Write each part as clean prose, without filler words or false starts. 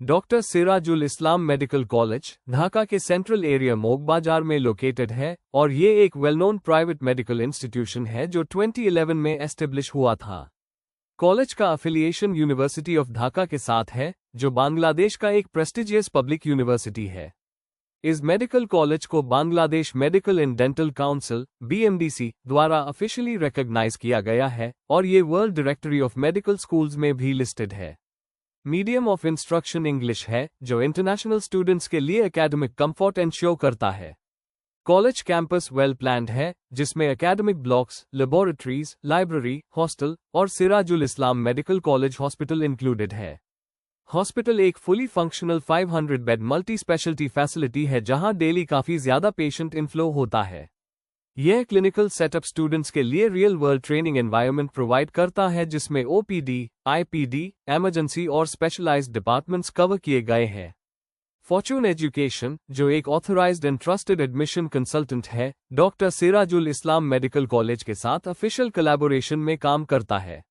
Doctor Sirajul इस्लाम medical college Dhaka के central area मोग बाजार में लोकेटेड है और ये एक well known private medical institution है जो 2011 में एस्टेब्लिश हुआ था। कॉलेज का अफिलिएशन यूनिवर्सिटी ऑफ ढाका के साथ है, जो बांग्लादेश का एक प्रेस्टिजियस पब्लिक यूनिवर्सिटी है। इस मेडिकल कॉलेज को Bangladesh medical and dental council (BMDC) द्वारा ऑफिशियली रिकॉग्नाइज किया गया है और ये world directory of medical schools में भी लिस्टेड है। मीडियम ऑफ इंस्ट्रक्शन इंग्लिश है, जो इंटरनेशनल स्टूडेंट्स के लिए एकेडमिक कंफर्ट एंश्योर करता है। कॉलेज कैंपस वेल प्लान्ड है, जिसमें academic blocks, laboratories, library, hostel और सिराजुल इस्लाम मेडिकल कॉलेज हॉस्पिटल इंक्लूडेड है। हॉस्पिटल एक fully functional 500 bed multi speciality facility है जहां डेली काफी ज्यादा पेशेंट इनफ्लो होता है। यह क्लिनिकल सेटअप स्टूडेंट्स के लिए real world training environment provide करता है, जिसमें OPD, IPD, इमरजेंसी और स्पेशलाइज्ड डिपार्टमेंट्स कवर किए गए हैं। फॉर्चून एजुकेशन, जो एक authorised and trusted admission consultant है, डॉक्टर सिराजुल इस्लाम मेडिकल कॉलेज के साथ ऑफिशियल कोलैबोरेशन में काम करता है।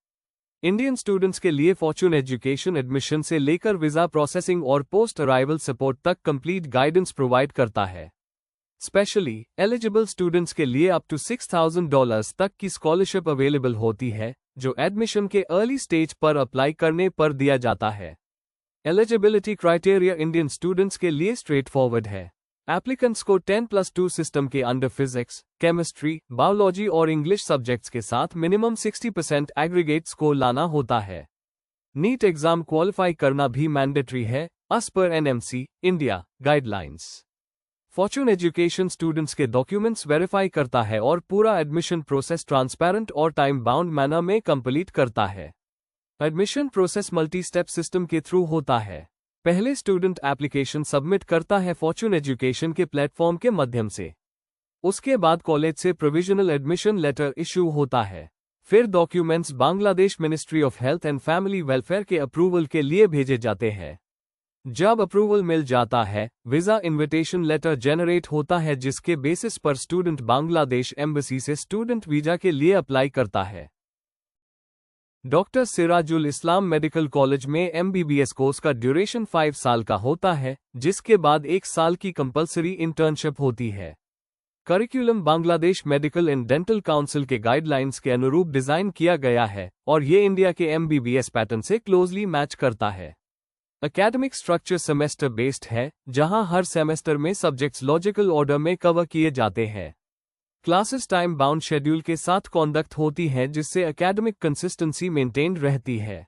इंडियन स्टूडेंट्स के लिए फॉर्चून एजुकेशन एडमिशन से लेकर वीजा प्रोसेसिंग और पोस्ट अराइवल सपोर्ट तक कंप्लीट गाइडेंस प्रोवाइड करता है। स्पेशली एलिजिबल स्टूडेंट्स के लिए अप टू $6,000 तक की स्कॉलरशिप अवेलेबल होती है, जो एडमिशन के अर्ली स्टेज पर अप्लाई करने पर दिया जाता है। एलिजिबिलिटी क्राइटेरिया इंडियन स्टूडेंट्स के लिए स्ट्रेट फॉरवर्ड है। एप्लीकेंट्स को 10+2 सिस्टम के अंडर फिजिक्स, केमिस्ट्री, बायोलॉजी और इंग्लिश सब्जेक्ट्स के साथ मिनिमम 60% एग्रीगेट स्कोर लाना होता है। नीट एग्जाम क्वालिफाई करना भी मैंडेटरी है, एज पर NMC, India, guidelines. Fortune education students के डॉक्यूमेंट्स वेरीफाई करता है और पूरा एडमिशन प्रोसेस ट्रांसपेरेंट और टाइम बाउंड मैनर में कंप्लीट करता है। Admission process multi step system के थ्रू होता है। पहले स्टूडेंट एप्लीकेशन सबमिट करता है फॉर्चून एजुकेशन के प्लेटफॉर्म के माध्यम से। उसके बाद कॉलेज से प्रोविजनल एडमिशन लेटर इशू होता है। फिर documents Bangladesh ministry of health and family welfare के अप्रूवल के लिए भेजे जाते हैं। जब अप्रूवल मिल जाता है, वीजा इनविटेशन लेटर जनरेट होता है, जिसके बेसिस पर स्टूडेंट बांग्लादेश एम्बेसी से स्टूडेंट वीजा के लिए अप्लाई करता है। डॉक्टर सिराजुल इस्लाम मेडिकल कॉलेज में MBBS कोर्स का ड्यूरेशन 5 साल का होता है, जिसके बाद 1 साल की कंपलसरी इंटर्नशिप होती है। Curriculum Bangladesh medical and dental council के गाइडलाइंस के अनुरूप डिजाइन किया गया है और ये इंडिया के MBBS पैटर्न से क्लोजली मैच करता है। एकेडमिक स्ट्रक्चर सेमेस्टर बेस्ड है, जहां हर सेमेस्टर में सब्जेक्ट्स लॉजिकल ऑर्डर में कवर किए जाते हैं। क्लासेस टाइम बाउंड शेड्यूल के साथ कॉन्डक्ट होती है, जिससे एकेडमिक कंसिस्टेंसी मेंटेन रहती है।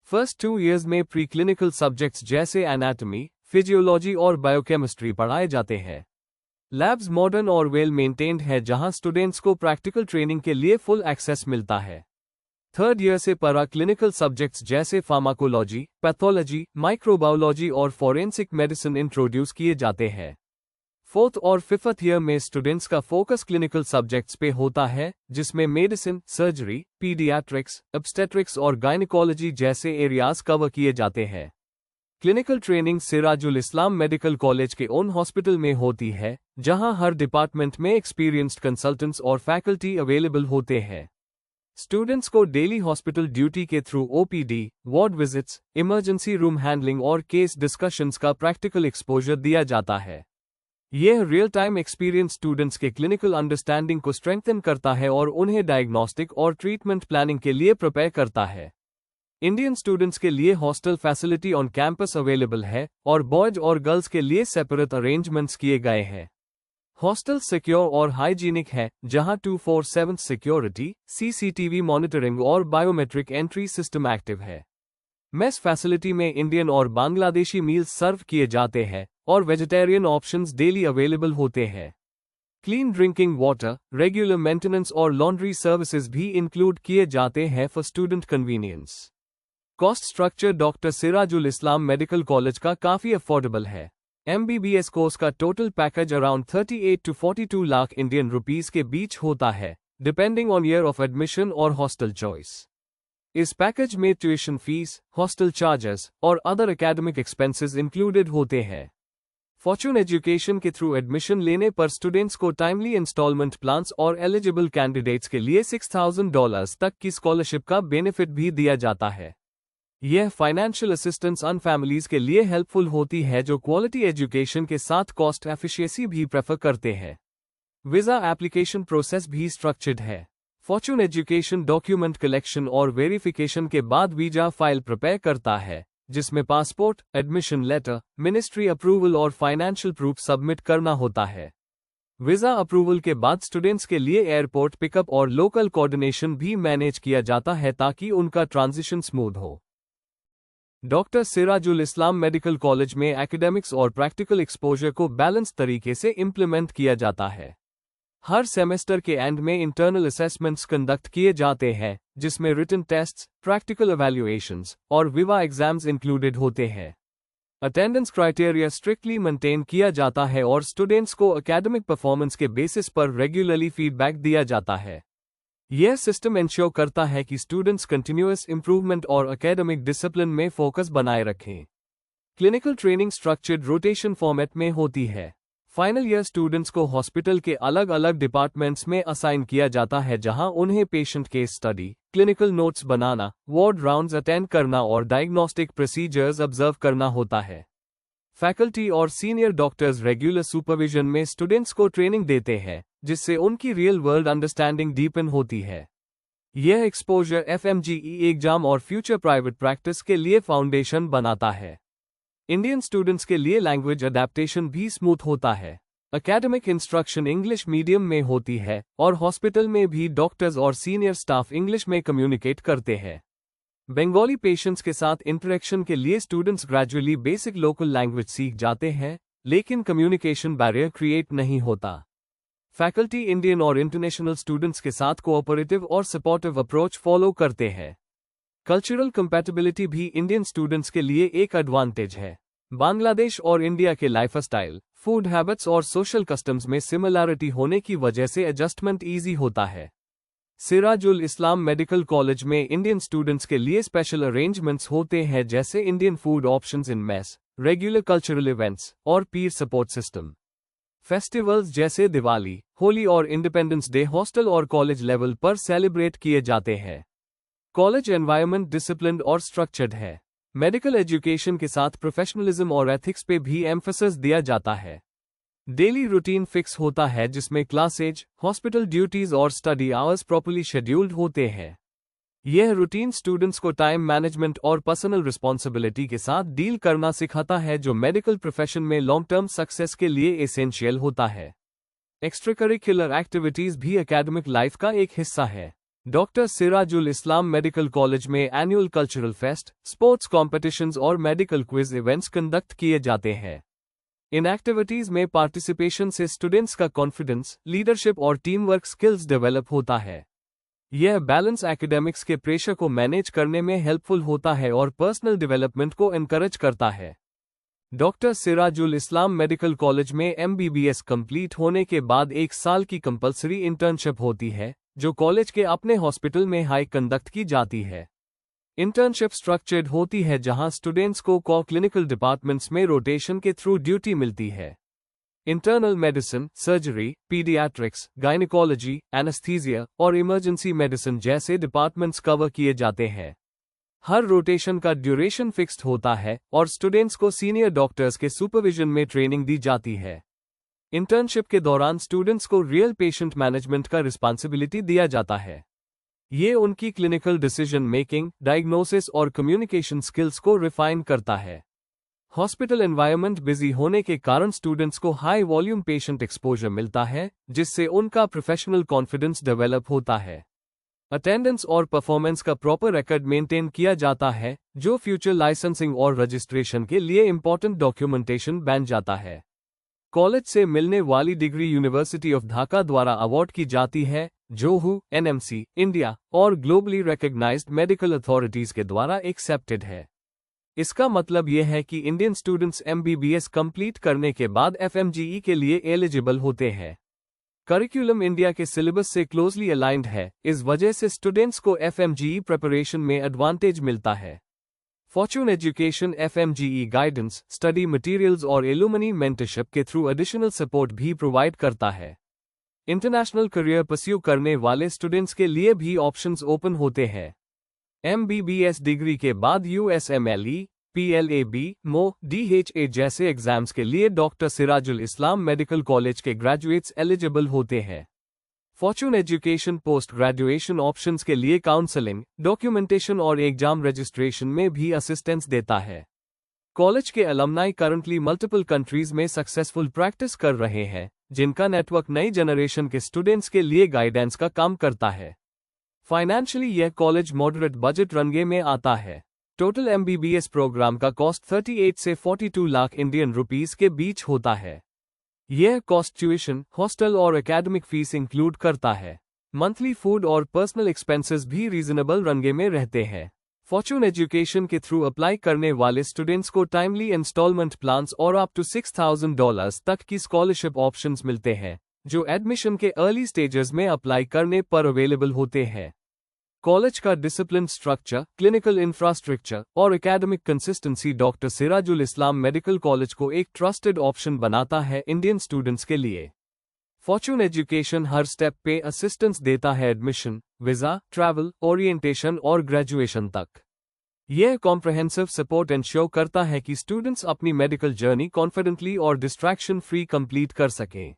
फर्स्ट 2 इयर्स में प्री क्लिनिकल सब्जेक्ट्स जैसे एनाटॉमी, फिजियोलॉजी और बायोकेमिस्ट्री पढ़ाए जाते हैं। लैब्स मॉडर्न और वेल मेंटेन्ड है, जहां स्टूडेंट्स को प्रैक्टिकल ट्रेनिंग के लिए फुल एक्सेस मिलता है। थर्ड ईयर से पैरा क्लिनिकल सब्जेक्ट्स जैसे फार्माकोलॉजी, पैथोलॉजी, माइक्रोबायोलॉजी और फॉरेंसिक मेडिसिन इंट्रोड्यूस किए जाते हैं। फोर्थ और फिफ्थ ईयर में स्टूडेंट्स का फोकस क्लिनिकल सब्जेक्ट्स पे होता है, जिसमें मेडिसिन, सर्जरी, पीडियाट्रिक्स, ऑब्स्टेट्रिक्स और गायनेकोलॉजी जैसे एरियाज कवर किए जाते हैं। क्लिनिकल ट्रेनिंग सिराजुल इस्लाम मेडिकल कॉलेज के ओन हॉस्पिटल में होती है, जहां हर डिपार्टमेंट में एक्सपीरियंस्ड कंसल्टेंट्स और फैकल्टी अवेलेबल होते हैं। स्टूडेंट्स को डेली हॉस्पिटल ड्यूटी के through OPD, ward visits, emergency room handling और केस डिस्कशंस का प्रैक्टिकल एक्सपोजर दिया जाता है। यह रियल टाइम एक्सपीरियंस स्टूडेंट्स के क्लिनिकल अंडरस्टैंडिंग को स्ट्रेंथन करता है और उन्हें डायग्नोस्टिक और ट्रीटमेंट प्लानिंग के लिए प्रिपेयर करता है। इंडियन स्टूडेंट्स के लिए hostel facility on campus available है और बॉयज और गर्ल्स के लिए सेपरेट अरेंजमेंट्स किए गए हैं। हॉस्टल सिक्योर और हाइजीनिक है, जहां 24/7 सिक्योरिटी, CCTV मॉनिटरिंग और बायोमेट्रिक एंट्री सिस्टम एक्टिव है। मेस फैसिलिटी में इंडियन और बांग्लादेशी मील्स सर्व किए जाते हैं और वेजिटेरियन ऑप्शंस डेली अवेलेबल होते हैं। Clean drinking water, regular maintenance और लॉन्ड्री सर्विसेज भी इंक्लूड किए जाते हैं for student convenience. Cost structure doctor Sirajul Islam medical college का काफी अफोर्डेबल है। MBBS कोर्स का total package around 38 to 42 lakh Indian rupees के बीच होता है, depending on year of admission और हॉस्टल चॉइस। इस पैकेज में ट्यूशन फीस, हॉस्टल चार्जेस और अदर एकेडमिक एक्सपेंसेस इंक्लूडेड होते हैं। फॉर्चून एजुकेशन के थ्रू एडमिशन लेने पर स्टूडेंट्स को टाइमली इंस्टॉलमेंट प्लान्स और एलिजिबल कैंडिडेट्स के लिए $6,000 तक की स्कॉलरशिप का बेनिफिट भी दिया जाता है। यह फाइनेंशियल असिस्टेंस उन फैमिलीज के लिए हेल्पफुल होती है जो क्वालिटी एजुकेशन के साथ कॉस्ट एफिशिएंसी भी प्रेफर करते हैं। वीज़ा एप्लीकेशन प्रोसेस भी स्ट्रक्चर्ड है। फॉर्चून एजुकेशन डॉक्यूमेंट कलेक्शन और वेरिफिकेशन के बाद वीजा फाइल प्रिपेयर करता है, जिसमें passport, admission letter, ministry approval और फाइनेंशियल प्रूफ सबमिट करना होता है। वीजा अप्रूवल के बाद स्टूडेंट्स के लिए एयरपोर्ट पिकअप और लोकल कोऑर्डिनेशन भी मैनेज किया जाता है ताकि उनका ट्रांजिशन स्मूथ हो। डॉक्टर सिराजुल इस्लाम मेडिकल कॉलेज में एकेडमिक्स और प्रैक्टिकल एक्सपोजर को बैलेंस तरीके से इम्प्लीमेंट किया जाता है। हर सेमेस्टर के एंड में इंटरनल असेसमेंट्स कंडक्ट किए जाते हैं, जिसमें रिटन टेस्ट्स, प्रैक्टिकल इवैल्यूएशंस और विवा एग्जाम्स इंक्लूडेड होते हैं। अटेंडेंस क्राइटेरिया स्ट्रिक्टली मेंटेन किया जाता है और स्टूडेंट्स को एकेडमिक परफॉर्मेंस के बेसिस पर रेगुलरली फीडबैक दिया जाता है। यह सिस्टम इंश्योर करता है कि स्टूडेंट्स कंटिन्यूअस इंप्रूवमेंट और एकेडमिक डिसिप्लिन में फोकस बनाए रखें। Clinical training structured rotation format में होती है। फाइनल ईयर स्टूडेंट्स को हॉस्पिटल के अलग अलग डिपार्टमेंट्स में असाइन किया जाता है, जहां उन्हें patient case study, clinical notes बनाना, वार्ड राउंड्स अटेंड करना और डायग्नोस्टिक प्रोसीजर्स ऑब्जर्व करना होता है। फैकल्टी और सीनियर डॉक्टर्स रेगुलर सुपरविजन में स्टूडेंट्स को ट्रेनिंग देते हैं, जिससे उनकी रियल वर्ल्ड अंडरस्टैंडिंग डीपन होती है। यह एक्सपोजर FMGE एग्जाम और फ्यूचर प्राइवेट प्रैक्टिस के लिए फाउंडेशन बनाता है। इंडियन स्टूडेंट्स के लिए लैंग्वेज अडेप्टेशन भी स्मूथ होता है। एकेडमिक इंस्ट्रक्शन इंग्लिश मीडियम में होती है और हॉस्पिटल में भी डॉक्टर्स और सीनियर स्टाफ इंग्लिश में कम्युनिकेट करते हैं। बंगाली पेशेंट्स के साथ इंटरेक्शन के लिए students gradually basic local language सीख जाते हैं, लेकिन कम्युनिकेशन बैरियर क्रिएट नहीं होता। फैकल्टी इंडियन और इंटरनेशनल स्टूडेंट्स के साथ कोऑपरेटिव और सपोर्टिव अप्रोच फॉलो करते हैं। कल्चरल कंपैटिबिलिटी भी इंडियन स्टूडेंट्स के लिए एक एडवांटेज है। बांग्लादेश और इंडिया के लाइफस्टाइल, फूड हैबिट्स और सोशल कस्टम्स में सिमिलैरिटी होने की वजह से एडजस्टमेंट ईजी होता है। सिराजुल इस्लाम मेडिकल कॉलेज में इंडियन स्टूडेंट्स के लिए स्पेशल अरेंजमेंट्स होते हैं, जैसे Indian food options in mess, regular cultural events और पीर सपोर्ट सिस्टम। फेस्टिवल्स जैसे दिवाली, होली और इंडिपेंडेंस डे हॉस्टल और कॉलेज लेवल पर सेलिब्रेट किए जाते हैं। कॉलेज एनवायरनमेंट डिसिप्लिन्ड और स्ट्रक्चर्ड है। मेडिकल एजुकेशन के साथ प्रोफेशनलिज्म और एथिक्स पे भी एम्फेसिस दिया जाता है। डेली रूटीन फिक्स होता है, जिसमें क्लासेज, हॉस्पिटल ड्यूटीज और स्टडी आवर्स प्रॉपर्ली शेड्यूल्ड होते हैं। यह रूटीन स्टूडेंट्स को टाइम मैनेजमेंट और पर्सनल रिस्पॉन्सिबिलिटी के साथ डील करना सिखाता है, जो मेडिकल प्रोफेशन में लॉन्ग टर्म सक्सेस के लिए एसेंशियल होता है। एक्स्ट्रा करिकुलर एक्टिविटीज भी एकेडमिक लाइफ का एक हिस्सा है। डॉक्टर सिराजुल इस्लाम मेडिकल कॉलेज में annual cultural fest, sports competitions और मेडिकल क्विज इवेंट्स कंडक्ट किए जाते हैं। इन एक्टिविटीज में पार्टिसिपेशन से स्टूडेंट्स का कॉन्फिडेंस, लीडरशिप और टीम वर्क स्किल्स डेवलप होता है। यह बैलेंस एकेडमिक्स के प्रेशर को मैनेज करने में हेल्पफुल होता है और पर्सनल डेवलपमेंट को एनकरेज करता है। डॉक्टर सिराजुल इस्लाम मेडिकल कॉलेज में MBBS कंप्लीट होने के बाद 1 साल की कंपलसरी इंटर्नशिप होती है, जो कॉलेज के अपने हॉस्पिटल में हाई कंडक्ट की जाती है। इंटर्नशिप स्ट्रक्चर्ड होती है, जहां स्टूडेंट्स को क्लिनिकल डिपार्टमेंट्स में रोटेशन के थ्रू ड्यूटी मिलती है। Internal medicine, surgery, paediatrics, gynaecology, anaesthesia और इमरजेंसी मेडिसिन जैसे डिपार्टमेंट्स कवर किए जाते हैं। हर रोटेशन का ड्यूरेशन फिक्स्ड होता है और स्टूडेंट्स को सीनियर डॉक्टर्स के सुपरविजन में ट्रेनिंग दी जाती है। इंटर्नशिप के दौरान स्टूडेंट्स को रियल पेशेंट मैनेजमेंट का रिस्पॉन्सिबिलिटी दिया जाता है। ये उनकी क्लिनिकल डिसीजन मेकिंग, डायग्नोसिस और कम्युनिकेशन स्किल्स को रिफाइन करता है। हॉस्पिटल एनवायरनमेंट बिजी होने के कारण स्टूडेंट्स को हाई वॉल्यूम पेशेंट एक्सपोजर मिलता है, जिससे उनका प्रोफेशनल कॉन्फिडेंस डेवलप होता है। अटेंडेंस और परफॉर्मेंस का प्रॉपर रिकॉर्ड मेंटेन किया जाता है, जो फ्यूचर लाइसेंसिंग और रजिस्ट्रेशन के लिए इंपॉर्टेंट डॉक्यूमेंटेशन बन जाता है। कॉलेज से मिलने वाली डिग्री यूनिवर्सिटी ऑफ ढाका द्वारा अवार्ड की जाती है, जो WHO, NMC, इंडिया और ग्लोबली रिकॉग्नाइज्ड मेडिकल अथॉरिटीज के द्वारा एक्सेप्टेड है। इसका मतलब यह है कि इंडियन स्टूडेंट्स MBBS कंप्लीट करने के बाद FMGE के लिए एलिजिबल होते हैं। करिकुलम इंडिया के सिलेबस से क्लोजली अलाइंड है, इस वजह से स्टूडेंट्स को FMGE प्रिपरेशन में एडवांटेज मिलता है। Fortune education FMGE guidance, study materials और एलुमनी मेंटरशिप के थ्रू एडिशनल सपोर्ट भी प्रोवाइड करता है। इंटरनेशनल करियर परस्यू करने वाले स्टूडेंट्स के लिए भी ऑप्शंस ओपन होते हैं। MBBS डिग्री के बाद USMLE, PLAB, MO, DHA जैसे एग्जाम्स के लिए डॉक्टर सिराजुल इस्लाम मेडिकल कॉलेज के ग्रेजुएट्स एलिजिबल होते हैं। Fortune education post graduation options के लिए काउंसलिंग, डॉक्यूमेंटेशन और एग्जाम रजिस्ट्रेशन में भी असिस्टेंस देता है। कॉलेज के अलमनाई करंटली मल्टीपल कंट्रीज में सक्सेसफुल प्रैक्टिस कर रहे हैं, जिनका नेटवर्क नई जनरेशन के स्टूडेंट्स के लिए गाइडेंस का काम करता है। फाइनेंशियली यह कॉलेज मॉडरेट बजट रनगे में आता है। टोटल MBBS प्रोग्राम का कॉस्ट 38 से 42 लाख इंडियन रुपीस के बीच होता है। यह कॉस्ट ट्यूशन, हॉस्टल और एकेडमिक फीस इंक्लूड करता है। मंथली फूड और पर्सनल एक्सपेंसेस भी रीजनेबल रनगे में रहते हैं। फॉर्चून एजुकेशन के थ्रू अप्लाई करने वाले स्टूडेंट्स को टाइमली इंस्टॉलमेंट प्लान्स और अप टू $6,000 तक की स्कॉलरशिप ऑप्शंस मिलते हैं, जो एडमिशन के अर्ली स्टेजेस में अप्लाई करने पर अवेलेबल होते हैं। कॉलेज का डिसिप्लिन स्ट्रक्चर, क्लिनिकल इंफ्रास्ट्रक्चर और एकेडमिक कंसिस्टेंसी डॉक्टर सिराजुल इस्लाम मेडिकल कॉलेज को एक ट्रस्टेड ऑप्शन बनाता है इंडियन स्टूडेंट्स के लिए। फॉर्चून एजुकेशन हर स्टेप पे असिस्टेंस देता है एडमिशन, वीजा, ट्रैवल, ओरिएंटेशन और ग्रेजुएशन तक। यह कॉम्प्रहेंसिव सपोर्ट इंश्योर करता है कि स्टूडेंट्स अपनी मेडिकल जर्नी कॉन्फिडेंटली और डिस्ट्रैक्शन फ्री कंप्लीट कर सकें।